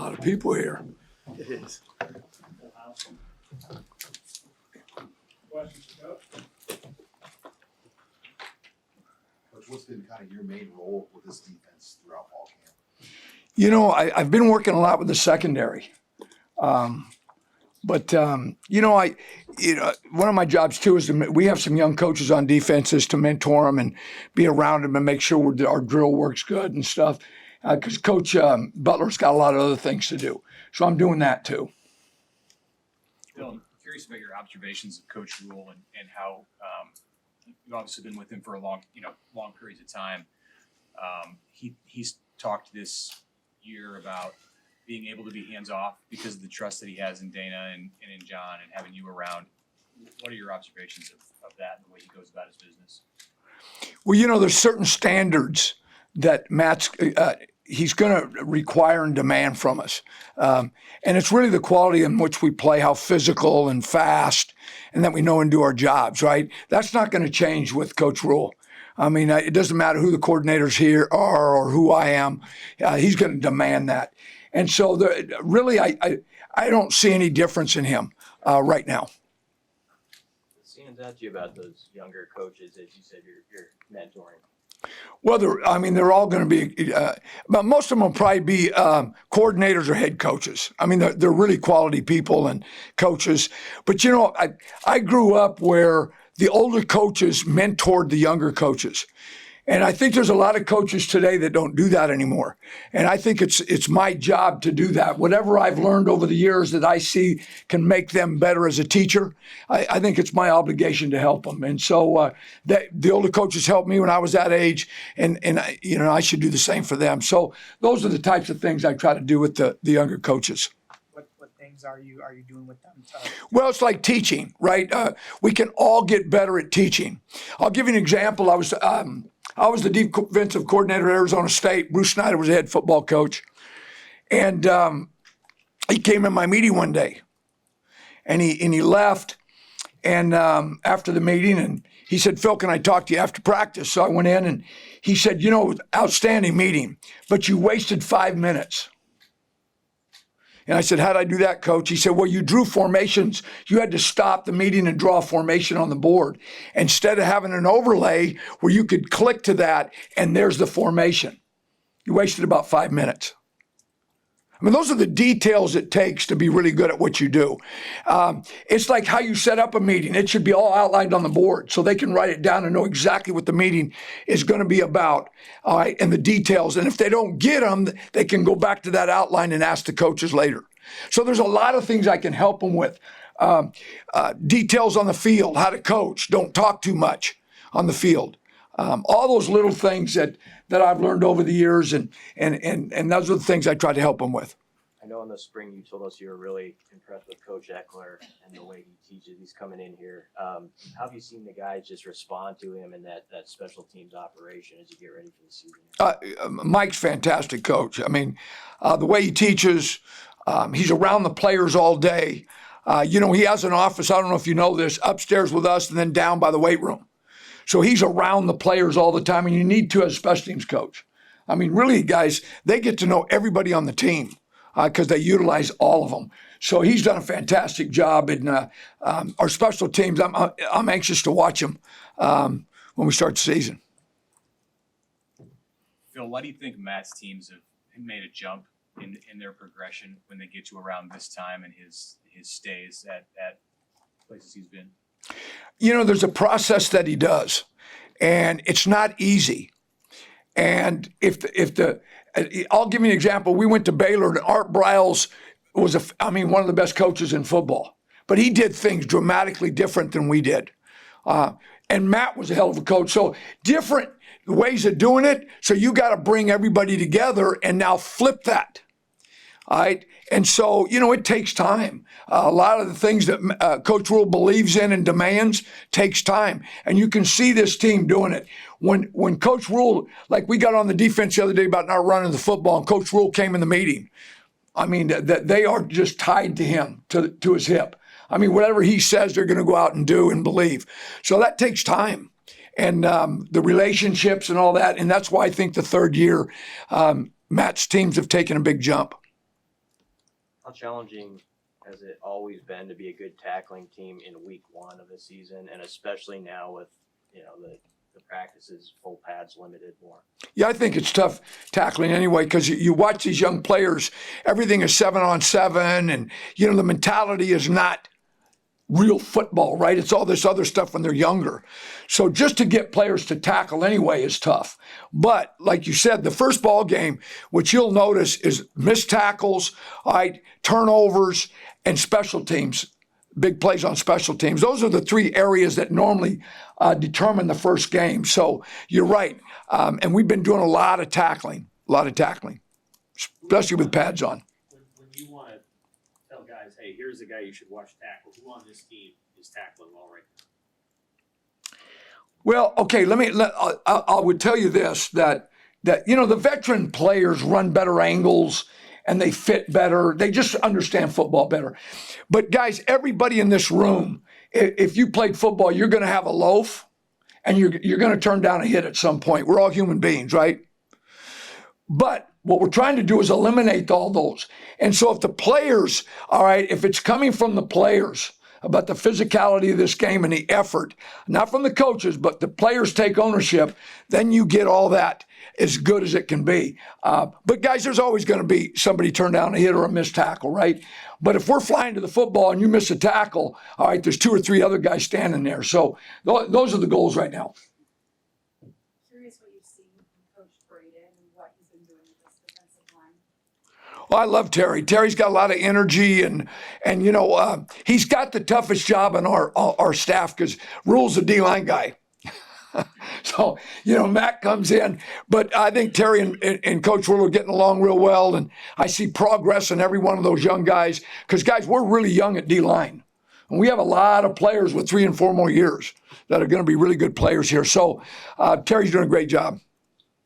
lot of people here. It is. Questions for Coach? Coach, what's been kind of your main role with this defense throughout fall camp? You know, I've been working a lot with the secondary. But one of my jobs too is we have some young coaches on defenses to mentor them and be around them and make sure our drill works good and stuff. Because Coach Butler's got a lot of other things to do. So I'm doing that too. Bill, I'm curious about your observations of Coach Rhule and how you've obviously been with him for a long periods of time. He's talked this year about being able to be hands-off because of the trust that he has in Dana and in John and having you around. What are your observations of that and the way he goes about his business? Well, there's certain standards that Matt's he's going to require and demand from us. And it's really the quality in which we play, how physical and fast, and that we know and do our jobs, right? That's not going to change with Coach Rhule. I mean, it doesn't matter who the coordinators here are or who I am. He's going to demand that. And so really, I don't see any difference in him right now. What stands out to you about those younger coaches, as you said, you're mentoring? Well, they're all going to be, but most of them will probably be coordinators or head coaches. I mean, they're really quality people and coaches. But, I grew up where the older coaches mentored the younger coaches. And I think there's a lot of coaches today that don't do that anymore. And I think it's my job to do that. Whatever I've learned over the years that I see can make them better as a teacher, I think it's my obligation to help them. And so the older coaches helped me when I was that age, and I should do the same for them. So those are the types of things I try to do with the younger coaches. What things are you doing with them? Well, it's like teaching, right? We can all get better at teaching. I'll give you an example. I was the defensive coordinator at Arizona State. Bruce Snyder was the head football coach. And he came in my meeting one day. And he left and after the meeting, and he said, "Phil, can I talk to you after practice?" So I went in, and he said, "Outstanding meeting, but you wasted 5 minutes." And I said, "How'd I do that, Coach?" He said, "Well, you drew formations. You had to stop the meeting and draw a formation on the board instead of having an overlay where you could click to that and there's the formation. You wasted about 5 minutes." I mean, those are the details it takes to be really good at what you do. It's like how you set up a meeting. It should be all outlined on the board so they can write it down and know exactly what the meeting is going to be about, all right, and the details. And if they don't get them, they can go back to that outline and ask the coaches later. So there's a lot of things I can help them with. Details on the field, how to coach, don't talk too much on the field. All those little things that I've learned over the years, and those are the things I try to help them with. I know in the spring you told us you were really impressed with Coach Eckler and the way he teaches. He's coming in here. How have you seen the guys just respond to him and that special teams operation as you get ready for the season? Mike's fantastic coach. I mean, the way he teaches, he's around the players all day. He has an office, I don't know if you know this, upstairs with us and then down by the weight room. So he's around the players all the time, and you need to as a special teams coach. I mean, really, guys, they get to know everybody on the team because they utilize all of them. So he's done a fantastic job. And our special teams, I'm anxious to watch them when we start the season. Phil, why do you think Matt's teams have made a jump in their progression when they get to around this time and his stays at places he's been? There's a process that he does, and it's not easy. And I'll give you an example. We went to Baylor, and Art Briles was one of the best coaches in football, but he did things dramatically different than we did. And Matt was a hell of a coach. So different ways of doing it. So you got to bring everybody together and now flip that. All right. And so, it takes time. A lot of the things that Coach Rhule believes in and demands takes time. And you can see this team doing it. When Coach Rhule, like we got on the defense the other day about not running the football, and Coach Rhule came in the meeting. I mean, that they are just tied to him, to his hip. I mean, whatever he says, they're going to go out and do and believe. So that takes time. And the relationships and all that. And that's why I think the third year, Matt's teams have taken a big jump. how challenging has it always been to be a good tackling team in week 1 of the season, and especially now with, the practices, full pads limited more? Yeah, I think it's tough tackling anyway because you watch these young players, everything is 7-on-7, and, the mentality is not real football, right? It's all this other stuff when they're younger. So just to get players to tackle anyway is tough. But like you said, the first ball game, which you'll notice is missed tackles, all right, turnovers, and special teams, big plays on special teams. Those are the 3 areas that normally determine the first game. So you're right. And we've been doing a lot of tackling, especially with pads on. When you want to tell guys, hey, here's a guy you should watch tackle, who on this team is tackling well right now? Well, okay, I would tell you this, that the veteran players run better angles and they fit better. They just understand football better. But guys, everybody in this room, if you played football, you're going to have a loaf and you're going to turn down a hit at some point. We're all human beings, right? But what we're trying to do is eliminate all those. And so if the players, all right, if it's coming from the players about the physicality of this game and the effort, not from the coaches, but the players take ownership, then you get all that as good as it can be. But guys, there's always going to be somebody turn down a hit or a missed tackle, right? But if we're flying to the football and you miss a tackle, all right, there's 2 or 3 other guys standing there. So those are the goals right now. Curious what you've seen from Coach Braden and what he's been doing with this defensive line. Well, I love Terry. Terry's got a lot of energy, and he's got the toughest job in our staff because Rhule's a D-line guy. So, Matt comes in, but I think Terry and Coach Rhule are getting along real well, and I see progress in every one of those young guys because, guys, we're really young at D-line. And we have a lot of players with 3 and 4 more years that are going to be really good players here. So Terry's doing a great job.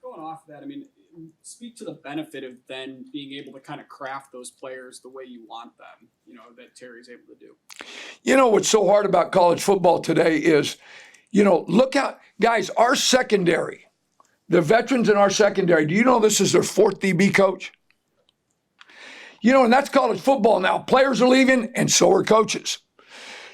Going off of that, speak to the benefit of then being able to kind of craft those players the way you want them, that Terry's able to do. What's so hard about college football today is, look out, guys, our secondary, the veterans in our secondary, do you know this is their 4th DB coach? And that's college football now. Players are leaving, and so are coaches.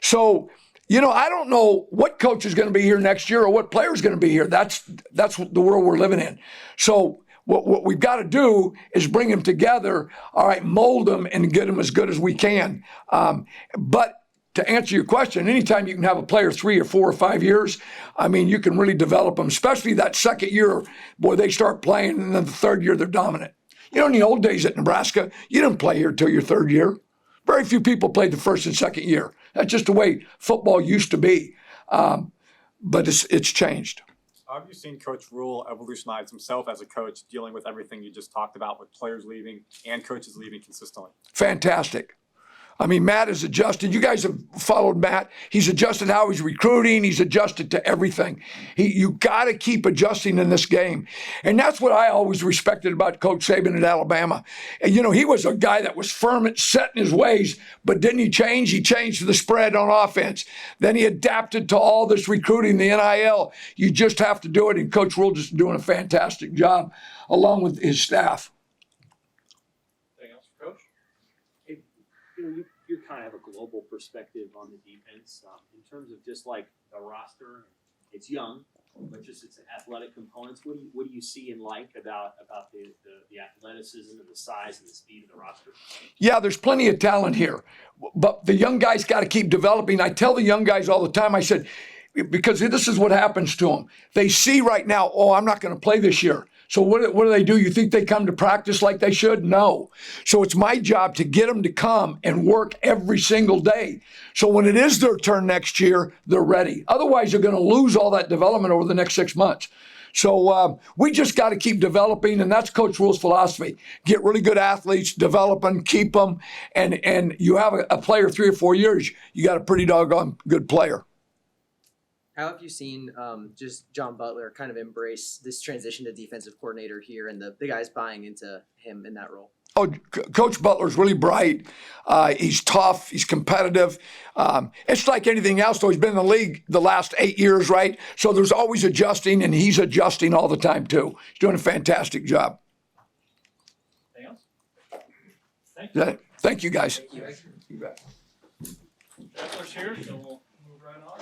So, I don't know what coach is going to be here next year or what player is going to be here. That's the world we're living in. So what we've got to do is bring them together, all right, mold them and get them as good as we can. But to answer your question, anytime you can have a player 3 or 4 or 5 years, you can really develop them, especially that second year, boy, they start playing, and then the 3rd year, they're dominant. In the old days at Nebraska, you didn't play here until your 3rd year. Very few people played the 1st and 2nd year. That's just the way football used to be. But it's changed. How have you seen Coach Rhule evolutionize himself as a coach, dealing with everything you just talked about with players leaving and coaches leaving consistently? Fantastic. Matt has adjusted. You guys have followed Matt. He's adjusted how he's recruiting. He's adjusted to everything. You got to keep adjusting in this game. And that's what I always respected about Coach Saban at Alabama. And, he was a guy that was firm and set in his ways, but didn't he change? He changed the spread on offense. Then he adapted to all this recruiting, the NIL. You just have to do it. And Coach Rhule just doing a fantastic job along with his staff. Anything else for Coach? You kind of have a global perspective on the defense in terms of just like the roster. It's young, but just its athletic components. What do you see and like about the athleticism and the size and the speed of the roster? Yeah, there's plenty of talent here, but the young guys got to keep developing. I tell the young guys all the time, I said, because this is what happens to them. They see right now, I'm not going to play this year. So what do? You think they come to practice like they should? No. So it's my job to get them to come and work every single day. So when it is their turn next year, they're ready. Otherwise, you're going to lose all that development over the next 6 months. So we just got to keep developing, and that's Coach Rhule's philosophy. Get really good athletes, develop them, keep them, and you have a player 3 or 4 years, you got a pretty doggone good player. How have you seen just John Butler kind of embrace this transition to defensive coordinator here and the guys buying into him in that role? Oh, Coach Butler's really bright. He's tough. He's competitive. It's like anything else, though. He's been in the league the last 8 years, right? So there's always adjusting, and he's adjusting all the time, too. He's doing a fantastic job. Anything else? Thank Is that it? Thank you, guys. Thank you. You bet. Eckler's here, so we'll move right on.